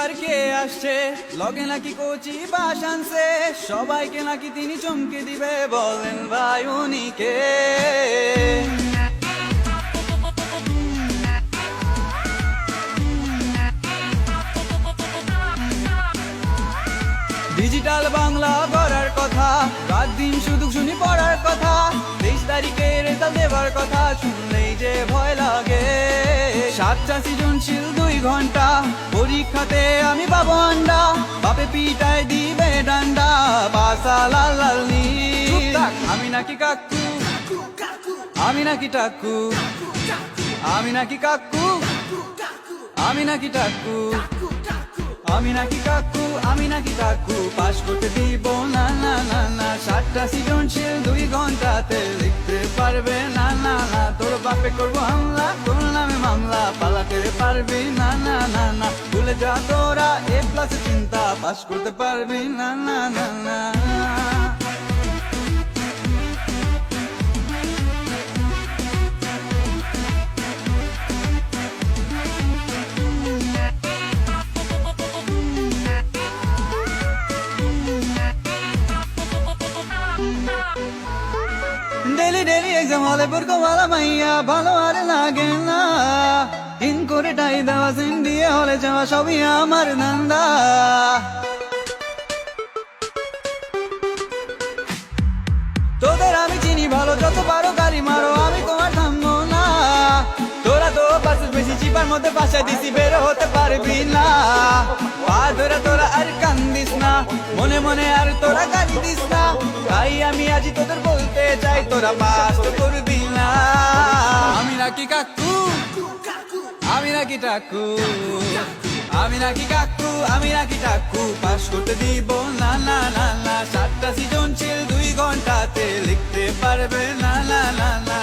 এবার কে আসছে লগে নাকি কোচি বাস আনছে সবাইকে নাকি তিনি চমকে দিবে বলেন ভাই উনি কে ডিজিটাল বাংলা করার কথা রাত দিন শুধু শুনি পড়ার কথা 23 তারিখে রেজাল্ট দেবার কথা শুনলেই যে ভয় লাগে 7টা সৃজনশীল 2 ঘন্টা পরীক্ষাতে আমি পাবো আন্ডা বাপে পিটায় দিবে ডান্ডা বাসা লাল লাল নীল আমি নাকি কাকু আমি নাকি টাকু আমি নাকি কাকু আমি নাকি টাকু আমি নাকি কাকু আমি নাকি কাকু পাশ করতে দিব না না না না 7টা সৃজনশীল 2 ঘন্টাতে লিখতে পারবে না না না তোর বাপে করবো হামলা তোর নামে মামলা পালাতে পারবি না না না না ভুলে যা তোরা A+ চিন্তা পাশ করতে পারবি না না না না ডেলি ডেলি এক্সাম হলে পড়কো ভালো মাইয়া ভালো আর লাগে না দিন করে টাই দেওয়া সিন দিয়ে হলে যাওয়া সবই আমার ধান্দা তোদের আমি চিনি ভালো যত পারো গাড়ি মারো আমি তোমার থামবো না তোরা তো পাশের বেশি চিপার মধ্যে বাসা দিছি বের হতে পারবি না পা ধরে তোরা আর কান্দিস না মনে মনে আর তোরা গালি দিস না তাই আমি আজ তোদের বলতে চাই তোরা পাস করবি না আমি নাকি কাকু আমি নাকি টাকু আমি নাকি কাকু আমি নাকি টাকু পাস করতে দিব না না না না 7টা সৃজনশীল 2 ঘন্টাতে লিখতে পারবে না না না না